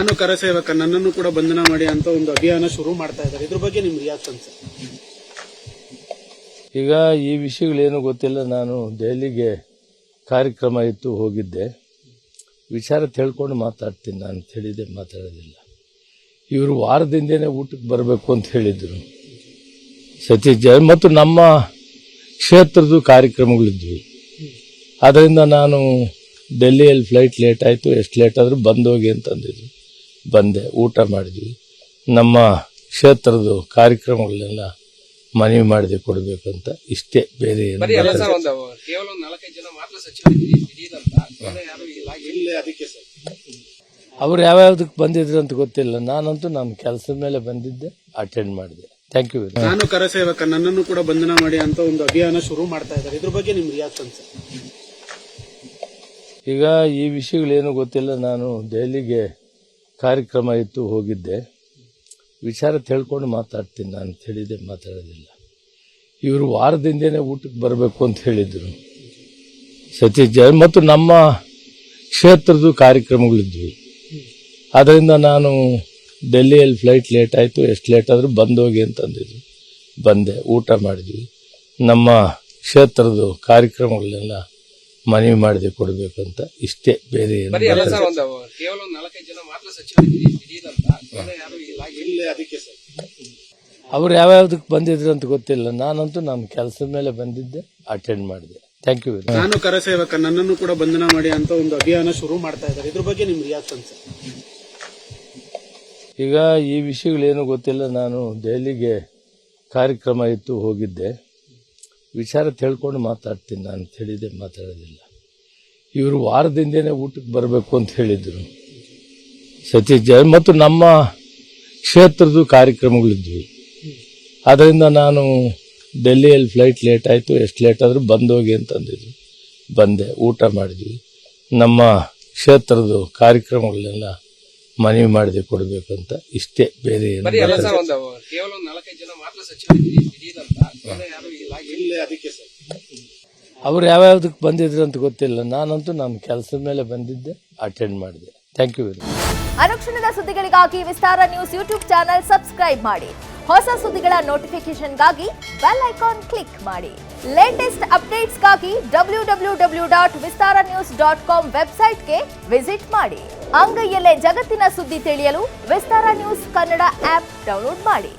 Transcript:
ನಾನು ಕರಸೇವಕ, ನನ್ನನ್ನು ಕೂಡ ಬಂಧನ ಮಾಡಿ ಅಂತ ಒಂದು ಅಭಿಯಾನ ಶುರು ಮಾಡ್ತಾ ಇದ್ದಾರೆ. ಇದ್ರ ಬಗ್ಗೆ ನಿಮ್ ರಿಯಾಕ್ಷನ್ ಸರ್? ಈಗ ಈ ವಿಷಯಗಳೇನು ಗೊತ್ತಿಲ್ಲ. ನಾನು ದೆಹಲಿಗೆ ಕಾರ್ಯಕ್ರಮ ಇತ್ತು, ಹೋಗಿದ್ದೆ. ವಿಚಾರ ತಿಳ್ಕೊಂಡು ಮಾತಾಡ್ತೀನಿ, ನಾನು ತಿಳಿದೆ ಮಾತಾಡೋದಿಲ್ಲ. ಇವರು ವಾರದಿಂದೇನೆ ಊಟಕ್ಕೆ ಬರಬೇಕು ಅಂತ ಹೇಳಿದ್ರು ಸತೀಶ್ ಜಾರಕಿಹೊಳಿ, ಮತ್ತು ನಮ್ಮ ಕ್ಷೇತ್ರದ ಕಾರ್ಯಕ್ರಮಗಳಿದ್ವು. ಅದರಿಂದ ನಾನು ಡೆಲ್ಲಿಯಲ್ಲಿ ಫ್ಲೈಟ್ ಲೇಟ್ ಆಯಿತು, ಎಷ್ಟು ಲೇಟ್ ಆದರೂ ಬಂದೋಗಿ ಅಂತಂದಿದ್ರು. ಬಂದೆ, ಊಟ ಮಾಡಿದ್ವಿ. ನಮ್ಮ ಕ್ಷೇತ್ರದ ಕಾರ್ಯಕ್ರಮಗಳನ್ನೆಲ್ಲ ಮನವಿ ಮಾಡಿದೆ ಕೊಡಬೇಕಂತ, ಇಷ್ಟೇ, ಬೇರೆ ಏನು. ಅವ್ರು ಯಾವ್ಯಾವ್ದಕ್ಕೆ ಬಂದಿದ್ರು ಅಂತ ಗೊತ್ತಿಲ್ಲ. ನಾನಂತೂ ನನ್ನ ಕೆಲಸದ ಮೇಲೆ ಬಂದಿದ್ದೆ, ಅಟೆಂಡ್ ಮಾಡಿದೆ. Thank you. ನಾನು ಕರಸೇವಕ, ನನ್ನನ್ನು ಕೂಡ ಬಂಧನ ಮಾಡಿ ಅಂತ ಒಂದು ಅಭಿಯಾನ ಶುರು ಮಾಡ್ತಾ ಇದ್ದಾರೆ. ಇದ್ರ ಬಗ್ಗೆ ನಿಮ್ ರಿಯಾಕ್ಷನ್ ಸರ್? ಈಗ ಈ ವಿಷಯಗಳೇನು ಗೊತ್ತಿಲ್ಲ. ನಾನು ದೆಹಲಿಗೆ ಕಾರ್ಯಕ್ರಮ ಇತ್ತು, ಹೋಗಿದ್ದೆ. ವಿಚಾರ ತಿಳ್ಕೊಂಡು ಮಾತಾಡ್ತೀನಿ, ನಾನು ತಿಳಿದೆ ಮಾತಾಡೋದಿಲ್ಲ. ಇವರು ವಾರದಿಂದೇನೆ ಊಟಕ್ಕೆ ಬರಬೇಕು ಅಂತ ಹೇಳಿದ್ರು ಸತೀಶ್ ಜಾರಕಿಹೊಳಿ, ಮತ್ತು ನಮ್ಮ ಕ್ಷೇತ್ರದ ಕಾರ್ಯಕ್ರಮಗಳಿದ್ವು. ಅದರಿಂದ ನಾನು ಡೆಲ್ಲಿಯಲ್ಲಿ ಫ್ಲೈಟ್ ಲೇಟ್ ಆಯಿತು, ಎಷ್ಟು ಲೇಟ್ ಆದರೂ ಬಂದೋಗಿ ಅಂತಂದಿದ್ರು. ಬಂದೆ, ಊಟ ಮಾಡಿದ್ವಿ. ನಮ್ಮ ಕ್ಷೇತ್ರದ ಕಾರ್ಯಕ್ರಮಗಳನ್ನೆಲ್ಲ ಮನವಿ ಮಾಡಿದೆ ಕೊಡಬೇಕಂತ, ಇಷ್ಟೇ, ಬೇರೆ ಏನು. ಅವ್ರು ಯಾವ್ಯಾವ್ದಕ್ಕೆ ಬಂದಿದ್ರು ಅಂತ ಗೊತ್ತಿಲ್ಲ. ನಾನಂತೂ ನನ್ನ ಕೆಲಸದ ಮೇಲೆ ಬಂದಿದ್ದೆ, ಅಟೆಂಡ್ ಮಾಡಿದೆ. Thank you. ನಾನು ಕರಸೇವಕ, ನನ್ನನ್ನು ಕೂಡ ಬಂಧನ ಮಾಡಿ ಅಂತ ಒಂದು ಅಭಿಯಾನ ಶುರು ಮಾಡ್ತಾ ಇದ್ದಾರೆ. ಇದ್ರ ಬಗ್ಗೆ ನಿಮ್ ರಿಯಾಕ್ಷನ್ ಸರ್? ಈಗ ಈ ವಿಷಯಗಳೇನು ಗೊತ್ತಿಲ್ಲ. ನಾನು ದೆಹಲಿಗೆ ಕಾರ್ಯಕ್ರಮ ಇತ್ತು, ಹೋಗಿದ್ದೆ. ವಿಚಾರ ತಿಳ್ಕೊಂಡು ಮಾತಾಡ್ತೀನಿ, ನಾನು ತಿಳಿದೆ ಮಾತಾಡೋದಿಲ್ಲ. ಇವರು ವಾರದಿಂದೇನೆ ಊಟಕ್ಕೆ ಬರಬೇಕು ಅಂತ ಹೇಳಿದ್ರು ಸತೀಶ್ ಜಾರಕಿಹೊಳಿ, ಮತ್ತು ನಮ್ಮ ಕ್ಷೇತ್ರದ ಕಾರ್ಯಕ್ರಮಗಳಿದ್ವು. ಅದರಿಂದ ನಾನು ಡೆಲ್ಲಿಯಲ್ಲಿ ಫ್ಲೈಟ್ ಲೇಟ್ ಆಯಿತು, ಎಷ್ಟು ಲೇಟ್ ಆದರೂ ಬಂದೋಗಿ ಅಂತಂದಿದ್ರು. ಬಂದೆ, ಊಟ ಮಾಡಿದ್ವಿ. ನಮ್ಮ ಕ್ಷೇತ್ರದ ಕಾರ್ಯಕ್ರಮಗಳನ್ನೆಲ್ಲ ಮನವಿ ಮಾಡಿದೆ ಕೊಡಬೇಕಂತ, ಇಷ್ಟೇ, ಬೇರೆ ಏನು. ಅವ್ರು ಯಾವ್ಯಾವ್ದಕ್ಕೆ ಬಂದಿದ್ರು ಅಂತ ಗೊತ್ತಿಲ್ಲ. ನಾನಂತೂ ನನ್ನ ಕೆಲಸದ ಮೇಲೆ ಬಂದಿದ್ದೆ, ಅಟೆಂಡ್ ಮಾಡಿದೆ. Thank you. ಅನುಕ್ಷಣದ ಸುದ್ದಿಗಳಿಗಾಗಿ Vistara news YouTube channel subscribe ಮಾಡಿ. ಹೊಸ ಸುದ್ದಿಗಳ ನೋಟಿಫಿಕೇಶನ್ಗಾಗಿ ಬೆಲ್ ಐಕಾನ್ ಕ್ಲಿಕ್ ಮಾಡಿ. ಲೇಟೆಸ್ಟ್ ಅಪ್ಡೇಟ್ಸ್ಗಾಗಿ www.vistaranews.com ವೆಬ್ಸೈಟ್ಗೆ ವಿಸಿಟ್ ಮಾಡಿ. ಅಂಗೈಯಲ್ಲೇ ಜಗತ್ತಿನ ಸುದ್ದಿ ತಿಳಿಯಲು Vistara news Kannada app download ಮಾಡಿ.